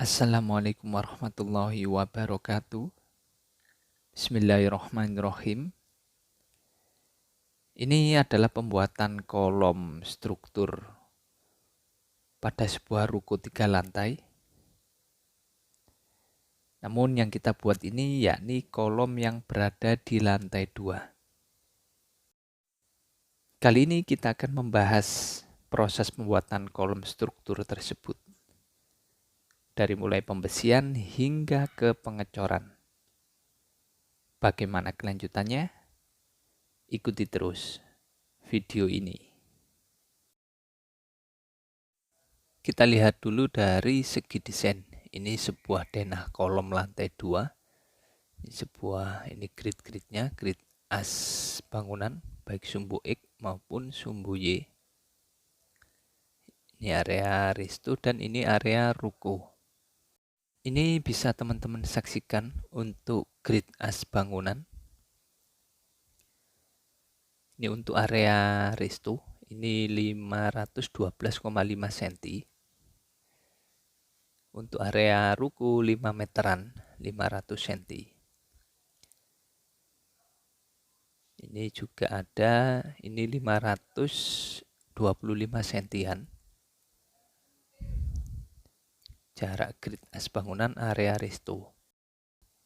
Assalamualaikum warahmatullahi wabarakatuh. Bismillahirrahmanirrahim. Ini adalah pembuatan kolom struktur pada sebuah ruko 3 lantai. Namun yang kita buat ini yakni kolom yang berada di lantai 2. Kali ini kita akan membahas proses pembuatan kolom struktur tersebut. Dari mulai pembesian hingga ke pengecoran. Bagaimana kelanjutannya? Ikuti terus video ini. Kita lihat dulu dari segi desain. Ini sebuah denah kolom lantai 2. Ini grid-gridnya, grid as bangunan, baik sumbu X maupun sumbu Y. Ini area resto dan ini area ruko. Ini bisa teman-teman saksikan untuk grid as bangunan. Ini untuk area resto, ini 512,5 cm. Untuk area ruko 5 meteran, 500 cm. Ini juga ada, ini 525 cm. Jarak grid as bangunan area resto.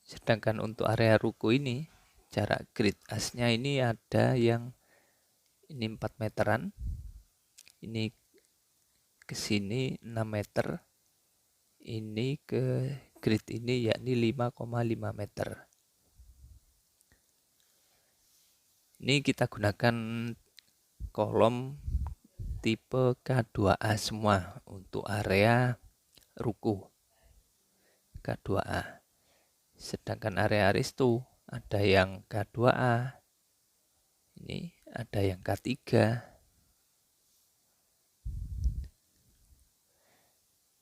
Sedangkan untuk area ruko ini, jarak grid asnya ini ada yang ini 4 meteran. Ini ke sini 6 meter. Ini ke grid ini yakni 5,5 meter. Ini kita gunakan kolom tipe K2A semua untuk area ruko K2A. Sedangkan area resto ada yang K2A. Ini ada yang K3.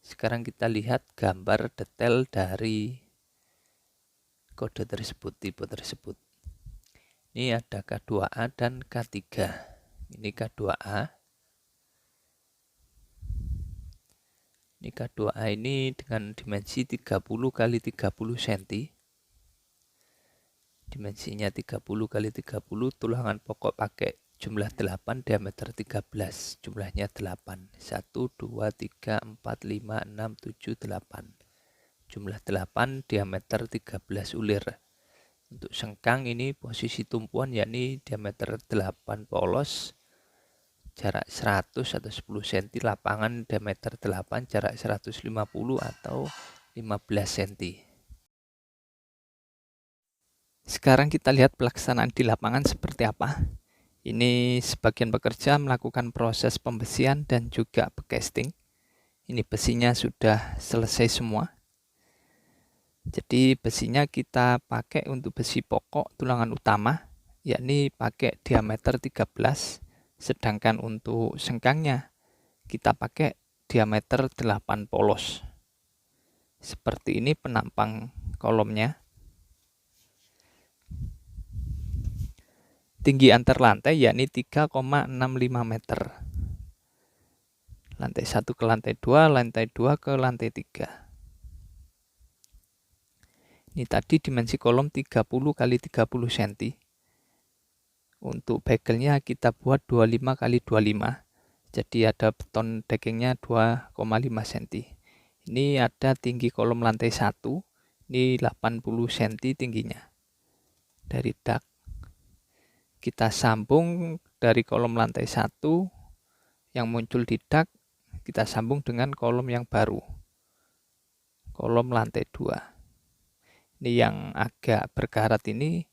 Sekarang kita lihat gambar detail dari kode tersebut, tipe tersebut. Ini ada K2A dan K3. Ini K2A. Ini K2A ini dengan dimensi 30 x 30 cm. Dimensinya 30 x 30, tulangan pokok pakai jumlah 8, diameter 13, jumlahnya 8. 1, 2, 3, 4, 5, 6, 7, 8. Jumlah 8, diameter 13 ulir. Untuk sengkang ini posisi tumpuan yakni diameter 8 polos, jarak 100 atau 10 cm, lapangan diameter 8, jarak 150 atau 15 cm. Sekarang kita lihat pelaksanaan di lapangan seperti apa. Ini sebagian pekerja melakukan proses pembesian dan juga pecasting. Ini besinya sudah selesai semua. Jadi besinya kita pakai untuk besi pokok tulangan utama, yakni pakai diameter 13. Sedangkan untuk sengkangnya kita pakai diameter 8 polos. Seperti ini penampang kolomnya. Tinggi antar lantai yakni 3,65 meter. Lantai 1 ke lantai 2, lantai 2 ke lantai 3. Ini tadi dimensi kolom 30 x 30 cm. Untuk bagelnya kita buat 25 x 25. Jadi ada beton deckingnya 2,5 cm. Ini ada tinggi kolom lantai 1. Ini 80 cm tingginya. Dari dak. Kita sambung dari kolom lantai 1 yang muncul di dak. Kita sambung dengan kolom yang baru. Kolom lantai 2. Ini yang agak berkarat ini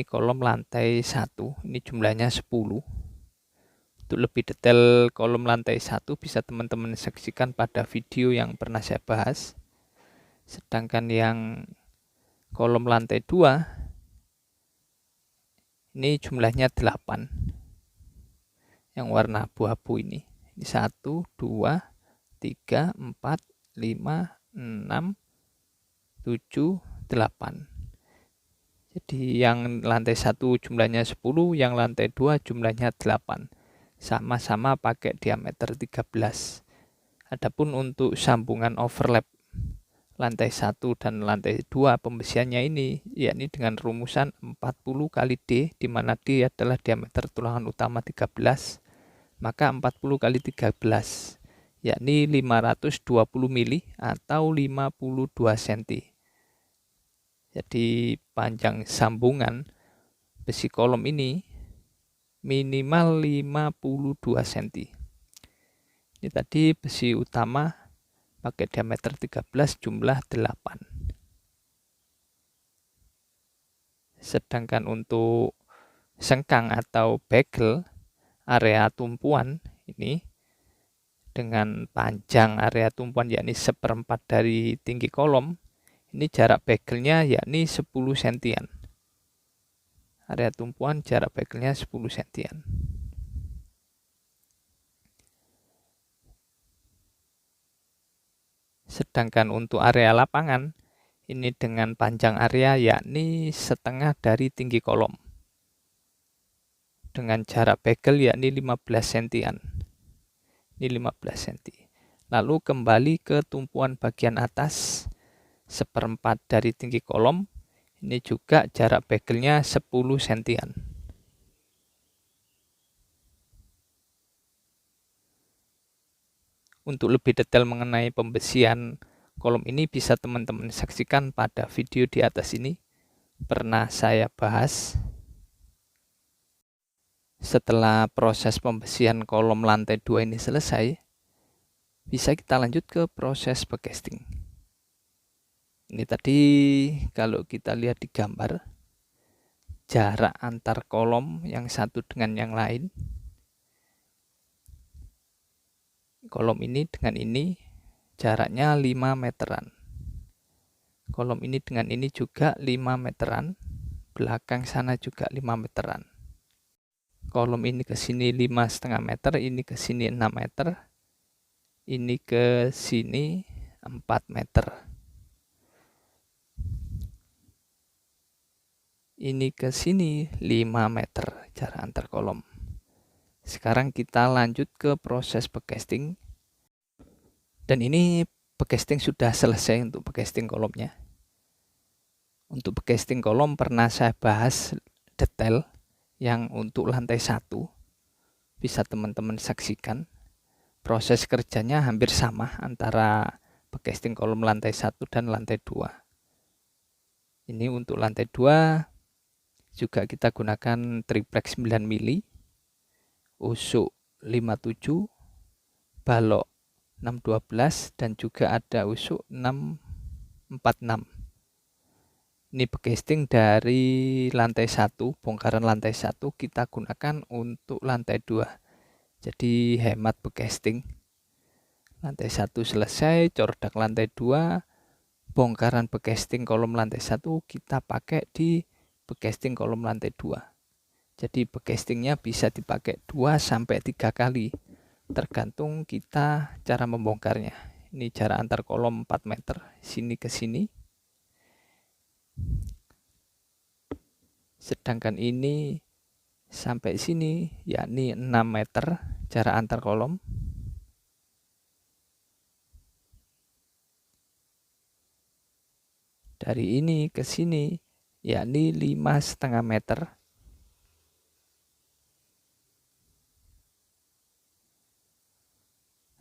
kolom lantai 1, ini jumlahnya 10. Untuk lebih detail kolom lantai 1 bisa teman-teman saksikan pada video yang pernah saya bahas. Sedangkan yang kolom lantai 2, ini jumlahnya 8. Yang warna abu-abu ini. Ini 1, 2, 3, 4, 5, 6, 7, 8. Jadi yang lantai 1 jumlahnya 10, yang lantai 2 jumlahnya 8. Sama-sama pakai diameter 13. Adapun untuk sambungan overlap lantai 1 dan lantai 2 pembesiannya ini, yakni dengan rumusan 40 kali D, di mana D adalah diameter tulangan utama 13, maka 40 kali 13, yakni 520 mili atau 52 cm. Jadi panjang sambungan besi kolom ini minimal 52 cm. Ini tadi besi utama pakai diameter 13 jumlah 8. Sedangkan untuk sengkang atau bagel area tumpuan ini dengan panjang area tumpuan yakni 1/4 dari tinggi kolom, ini jarak bagelnya yakni 10 cm. Area tumpuan jarak bagelnya 10 cm. Sedangkan untuk area lapangan, ini dengan panjang area yakni setengah dari tinggi kolom. Dengan jarak bagel yakni 15 cm. Ini 15 cm. Lalu kembali ke tumpuan bagian atas, 1/4 dari tinggi kolom. Ini juga jarak bagelnya 10 cm. Untuk lebih detail mengenai pembesian kolom ini bisa teman-teman saksikan pada video di atas ini. Pernah saya bahas. Setelah proses pembesian kolom lantai 2 ini selesai, bisa kita lanjut ke proses backcasting. Ini tadi kalau kita lihat di gambar, jarak antar kolom yang satu dengan yang lain. Kolom ini dengan ini jaraknya 5 meteran. Kolom ini dengan ini juga 5 meteran. Belakang sana juga 5 meteran. Kolom ini ke sini 5,5 meter, ini ke sini 6 meter. Ini ke sini 4 meter. Ini ke sini 5 meter jarak antar kolom. Sekarang kita lanjut ke proses backcasting. Dan ini backcasting sudah selesai untuk backcasting kolomnya. Untuk backcasting kolom pernah saya bahas detail yang untuk lantai 1. Bisa teman-teman saksikan. Proses kerjanya hampir sama antara backcasting kolom lantai 1 dan lantai 2. Ini untuk lantai 2 juga kita gunakan triplek 9 mili. Usuk 57, balok 612, dan juga ada usuk 646. Ini backcasting dari lantai 1, bongkaran lantai 1 kita gunakan untuk lantai 2. Jadi hemat backcasting. Lantai 1 selesai, cordak lantai 2, bongkaran backcasting kolom lantai 1 kita pakai di backcasting kolom lantai 2. Jadi backcastingnya bisa dipakai 2-3 kali, tergantung kita cara membongkarnya. Ini jarak antar kolom 4 meter, sini ke sini. Sedangkan ini sampai sini, yakni 6 meter jarak antar kolom. Dari ini ke sini, yakni 5,5 meter.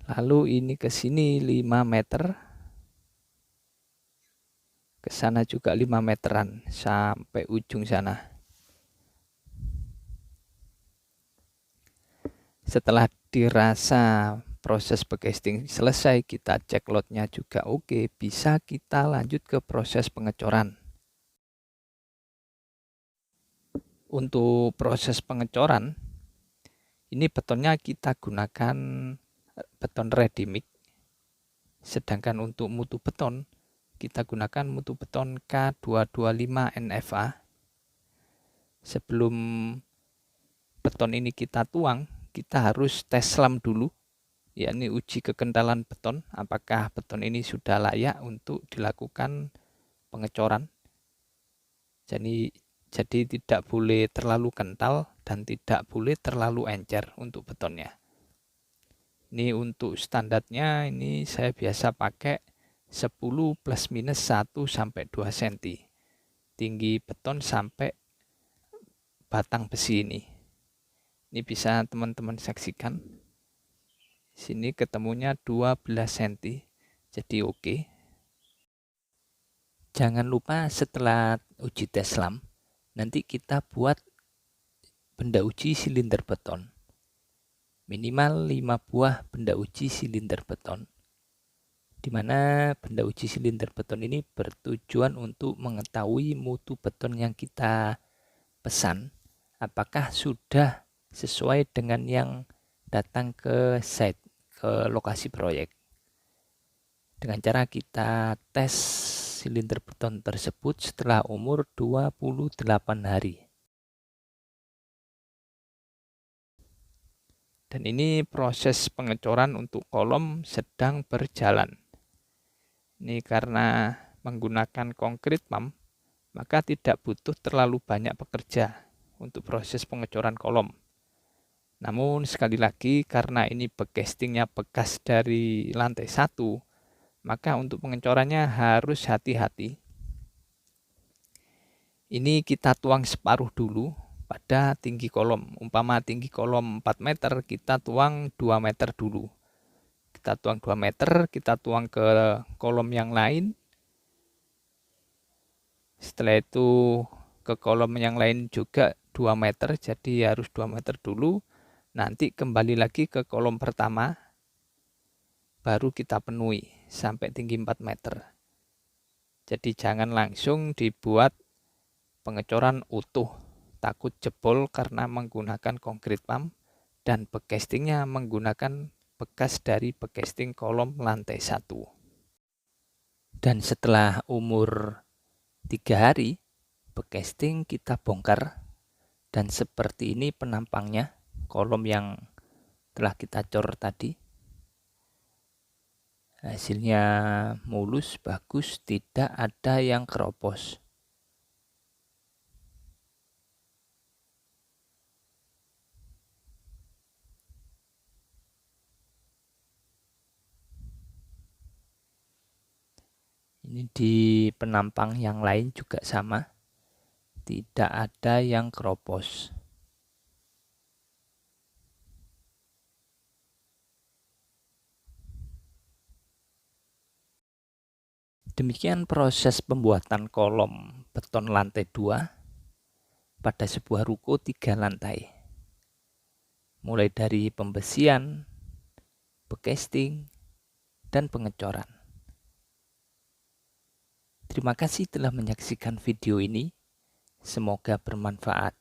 Lalu ini ke sini 5 meter. Ke sana juga 5 meteran sampai ujung sana. Setelah dirasa proses backcasting selesai, kita cek lotnya juga oke, bisa kita lanjut ke proses pengecoran. Untuk proses pengecoran, ini betonnya kita gunakan beton ready mix. Sedangkan untuk mutu beton, kita gunakan mutu beton K225 NFA. Sebelum beton ini kita tuang, kita harus tes selam dulu, yakni uji kekentalan beton, apakah beton ini sudah layak untuk dilakukan pengecoran. Jadi tidak boleh terlalu kental dan tidak boleh terlalu encer untuk betonnya. Ini untuk standarnya, ini saya biasa pakai 10 plus minus 1 sampai 2 cm. Tinggi beton sampai batang besi ini. Ini bisa teman-teman saksikan. Sini ketemunya 12 cm. Jadi oke. Jangan lupa setelah uji tes lam, nanti kita buat benda uji silinder beton. Minimal 5 buah benda uji silinder beton. Di mana benda uji silinder beton ini bertujuan untuk mengetahui mutu beton yang kita pesan, apakah sudah sesuai dengan yang datang ke site, ke lokasi proyek. Dengan cara kita tes silinder beton tersebut setelah umur 28 hari. Dan ini proses pengecoran untuk kolom sedang berjalan. Ini karena menggunakan konkrit pump, maka tidak butuh terlalu banyak pekerja untuk proses pengecoran kolom. Namun sekali lagi karena ini backcastingnya bekas dari lantai 1, maka untuk pengecorannya harus hati-hati. Ini kita tuang separuh dulu pada tinggi kolom. Umpama tinggi kolom 4 meter, kita tuang 2 meter dulu. Kita tuang 2 meter, kita tuang ke kolom yang lain. Setelah itu ke kolom yang lain juga 2 meter, jadi harus 2 meter dulu. Nanti kembali lagi ke kolom pertama, baru kita penuhi sampai tinggi 4 meter. Jadi jangan langsung dibuat pengecoran utuh. Takut jebol karena menggunakan konkrit pump dan backcastingnya menggunakan bekas dari backcasting kolom lantai 1. Dan setelah umur 3 hari, backcasting kita bongkar dan seperti ini penampangnya kolom yang telah kita cor tadi. Hasilnya mulus, bagus, tidak ada yang keropos. Ini di penampang yang lain juga sama, tidak ada yang keropos. Demikian proses pembuatan kolom beton lantai 2 pada sebuah ruko 3 lantai. Mulai dari pembesian, backcasting, dan pengecoran. Terima kasih telah menyaksikan video ini. Semoga bermanfaat.